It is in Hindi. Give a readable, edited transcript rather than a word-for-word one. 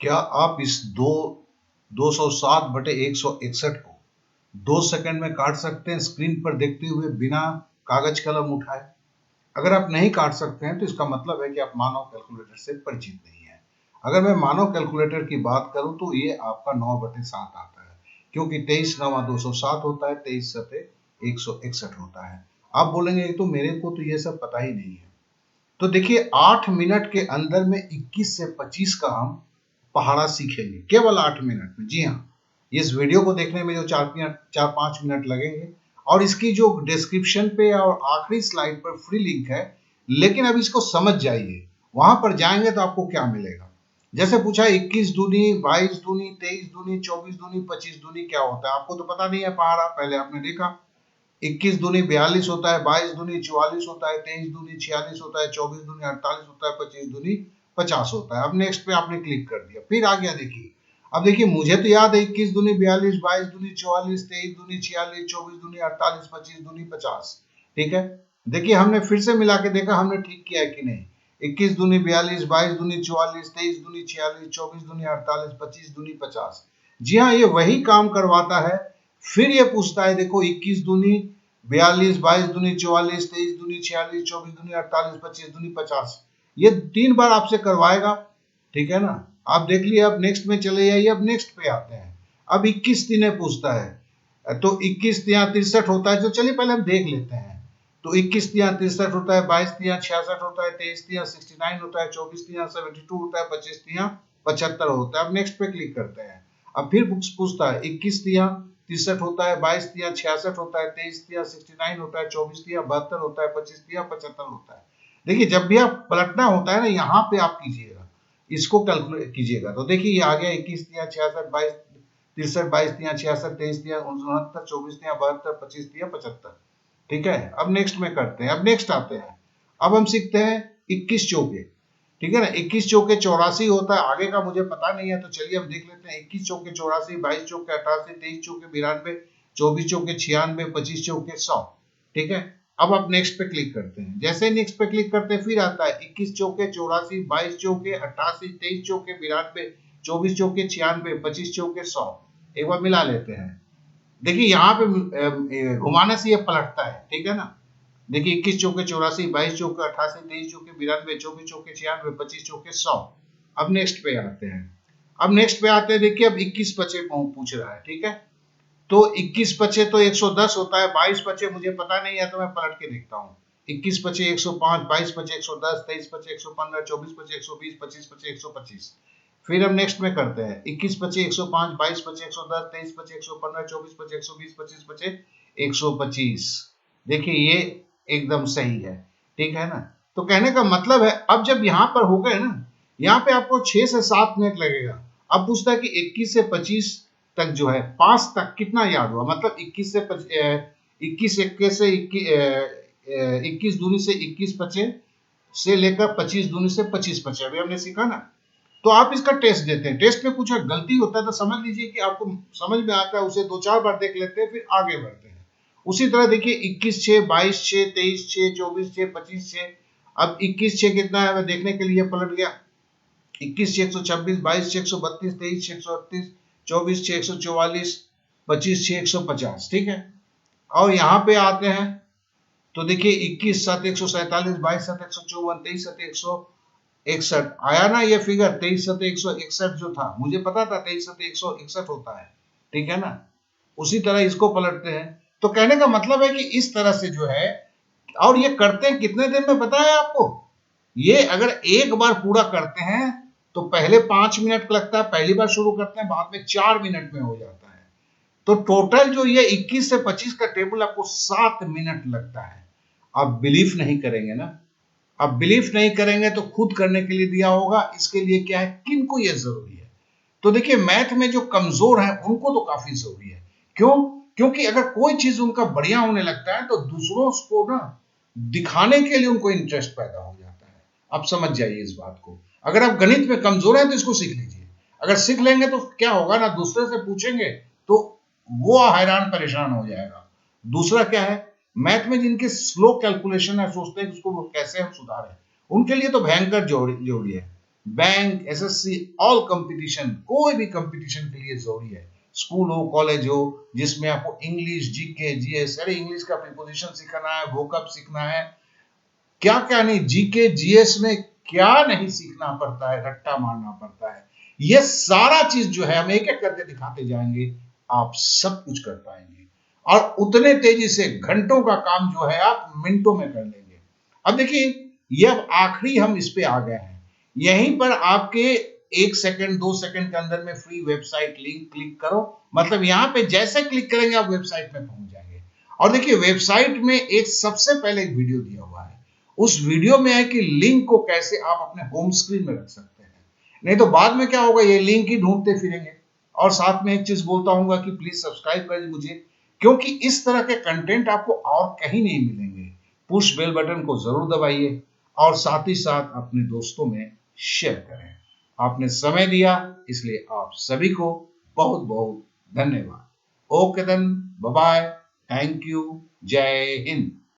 क्या आप इस 260/161 को 2 सेकंड में काट सकते हैं स्क्रीन पर देखते हुए बिना कागज कलम उठाए? अगर आप नहीं काट सकते हैं तो इसका मतलब है कि आप मानव कैलकुलेटर से परिचित नहीं हैं। अगर मैं मानव कैलकुलेटर की बात करूं तो ये आपका 9/7 आता है, क्योंकि 23 9 207 होता है, 23 सते 161 होता है। आप बोलेंगे तो मेरे को तो ये सब पता ही नहीं है। तो देखिए 8 मिनट के अंदर में 21 से 25 का हम पहाड़ा सीखेंगे, केवल 8 मिनट में। जी हाँ, इस वीडियो को देखने में जो 4-5 मिनट लगेंगे, और इसकी जो डिस्क्रिप्शन पे और आखिरी स्लाइड पर फ्री लिंक है, लेकिन अब इसको समझ जाइए। वहां पर जाएंगे तो आपको क्या मिलेगा। जैसे पूछा 21 दूनी, 22 दूनी, 23 दूनी, 24 दूनी, 25 दूनी क्या होता है, आपको तो पता नहीं है पहाड़ा, पहले आपने देखा 21 दूनी 42 होता है, 22 दूनी 44 होता है, 23 दूनी 46 होता है, 24 दूनी 48 होता है, 25 दूनी 50 होता है। अब नेक्स्ट पे आपने क्लिक कर दिया, फिर आ गया देखिए। अब देखिए मुझे तो याद है 21 दूनी 42, 22 दूनी 44, 23 दूनी 46, 24 दूनी 48, 25 दूनी 50। ठीक है, देखिए हमने फिर से मिला के देखा हमने ठीक किया है कि नहीं। 21 दूनी 42, 22 दूनी 44, 23 दूनी 46, 24 दूनी 48, 25 दूनी 50। जी हाँ, ये वही काम करवाता है। फिर ये पूछता है देखो 21 दूनी 42, 22 दूनी 44, 23 दूनी 46, 24 दूनी 48, 25 दूनी 50। ये 3 बार आपसे करवाएगा। ठीक है ना। आप देख लिए, अब नेक्स्ट में चले जाइए। अब नेक्स्ट पे आते हैं। अब 21 दिने पूछता है, तो 21 तिया 63 होता है। तो चलिए पहले हम देख लेते हैं। तो 21 तिया 63 होता है, 22 तिया 66 होता है, 23 तिया 69 होता है, 24 तिया 72 होता है, 25 तिया 75 होता है। अब नेक्स्ट पे क्लिक करते हैं। अब फिर पूछता है 21 तिया 63 होता है, 22 तिया 66 होता है, 23 तिया 69 होता है, 24 तिया 72 होता है, 25 तिया 75 होता है। देखिए जब भी आप पलटना होता है ना, यहाँ पे आप कीजिएगा, इसको कैलकुलेट कीजिएगा। तो देखिए ये आ गया 21 तिया 66, 22 63, 22 तिया 66, 23 तिया 69, 24 तिया 72, 25 तिया 75। ठीक है, अब नेक्स्ट में करते हैं। अब नेक्स्ट आते हैं। अब हम सीखते हैं 21 चौके। ठीक है ना, 21 चौके 84 होता है। आगे का मुझे पता नहीं है, तो चलिए हम देख लेते हैं। 21 चौके 84, 22 चौके 88, 23 चौके 92, 24 चौके 96, 25 चौके 100। ठीक है, अब आप नेक्स्ट पे क्लिक करते हैं। जैसे नेक्स्ट पे क्लिक करते हैं फिर आता है 21 चौके 84, 22 चौके 88, 23 चौके 92, 24 चौके 96, 25 चौके 100। एक बार मिला लेते हैं। देखिए यहाँ पे घुमाने से ये पलटता है। ठीक है ना। देखिए 21 चौके 84, 22 चौके 88, 23 चौके 92, 24 चौके 96, 25 चौके 100। अब नेक्स्ट पे आते हैं। अब नेक्स्ट पे आते हैं। देखिए अब 21 बचे पूछ रहा है। ठीक है, तो 21 बचे तो 110 होता है। 22 बचे मुझे पता नहीं है, तो मैं पलट के देखता हूँ। 21 बचे 105, 22 बचे 110, 23 बचे 115, 24 बचे 120, 25 बचे 125। फिर हम नेक्स्ट में करते हैं। 21 बचे 105, 22 बचे 110, 23 बचे 115, 24 बचे 120, 25 बचे 125। देखिए ये एकदम सही है। ठीक है ना। तो कहने का मतलब है, अब जब यहाँ पर हो गए ना, यहाँ पे आपको 6 से 7 मिनट लगेगा। अब पूछता है कि 21 से 25 तक जो है, 5 तक कितना याद हुआ। मतलब 21 से 21 21 से 21 दूनी से 21 बचे से लेकर 25 दूनी से 25 बचे। अभी हमने सीखा ना। तो आप इसका टेस्ट देते हैं। टेस्ट में कुछ गलती होता है तो समझ लीजिए कि आपको समझ में आता है, उसे 2-4 बार देख लेते हैं, फिर आगे बढ़ते हैं। उसी तरह देखिए 21/6, 22/6, 23/6, 24/6, 25/6। अब 21/6 कितना है, मैं देखने के लिए पलट गया। 21/6 126, 22/6 132, 23/6 138, 24/6 144, 25/6 150। ठीक है, और यहाँ पे आते हैं तो देखिए 21/7 147, 22/7 154, 23/7 161 आया ना ये फिगर। 23/7 161 जो था, मुझे पता था 23/7 161 होता है। ठीक है ना। उसी तरह इसको पलटते हैं। तो कहने का मतलब है कि इस तरह से जो है, और ये करते हैं कितने दिन में पता है आपको। ये अगर एक बार पूरा करते हैं तो पहले 5 मिनट लगता है, पहली बार शुरू करते हैं, बाद में 4 मिनट में हो जाता है। तो टोटल जो ये 21 से 25 का टेबल आपको 7 मिनट लगता है। आप बिलीव नहीं करेंगे ना। आप बिलीव नहीं करेंगे तो खुद करने के लिए दिया होगा। इसके लिए क्या है, किनको ये जरूरी है। तो देखिए मैथ में जो कमजोर है उनको तो काफी जरूरी है। क्यों? क्योंकि अगर कोई चीज उनका बढ़िया होने लगता है तो दूसरों को ना दिखाने के लिए उनको इंटरेस्ट पैदा हो जाता है। आप समझ जाइए इस बात को। अगर आप गणित में कमजोर हैं तो इसको सीख लीजिए। अगर सीख लेंगे तो क्या होगा ना, दूसरे से पूछेंगे तो वो हैरान परेशान हो जाएगा। दूसरा क्या है, मैथ में जिनके स्लो कैलकुलेशन है, सोचते हैं कि उसको कैसे हम सुधारें, उनके लिए तो भयंकर जोड़ी है। बैंक, एसएससी, ऑल कंपटीशन, कोई भी कंपटीशन के लिए जरूरी है। स्कूल हो, कॉलेज हो, जिसमें आपको इंग्लिश, जीके, जीएस, अरे इंग्लिश का प्रीपोजिशन सीखना है, वोकैब सीखना है, क्या क्या नहीं, जीके जीएस में क्या नहीं सीखना पड़ता है, रट्टा मारना पड़ता है। ये सारा चीज जो है हम एक एक करके दिखाते जाएंगे, आप सब कुछ कर पाएंगे और उतने तेजी से घंटों का काम जो है आप मिनटों में कर लेंगे। अब देखिए, ये अब आखिरी हम इस पे आ गए हैं। यहीं पर आपके 1 सेकंड 2 सेकंड के अंदर में फ्री वेबसाइट लिंक क्लिक करो, मतलब यहां पे जैसे क्लिक करेंगे आप वेबसाइट में पहुंच जाएंगे। और देखिए, वेबसाइट में एक सबसे पहले एक वीडियो दिया हुआ है, उस वीडियो में है कि लिंक को कैसे आप अपने होम स्क्रीन में रख सकते हैं, नहीं तो बाद में क्या होगा, ये लिंक ही ढूंढते फिरेंगे। और साथ में एक चीज बोलता हूँ कि प्लीज सब्सक्राइब करिए मुझे, क्योंकि इस तरह के कंटेंट आपको और कहीं नहीं मिलेंगे। पुश बेल बटन को जरूर दबाइए और साथ ही साथ अपने दोस्तों में शेयर करें। आपने समय दिया, इसलिए आप सभी को बहुत बहुत धन्यवाद। Okay then, bye bye, thank you, जय हिंद।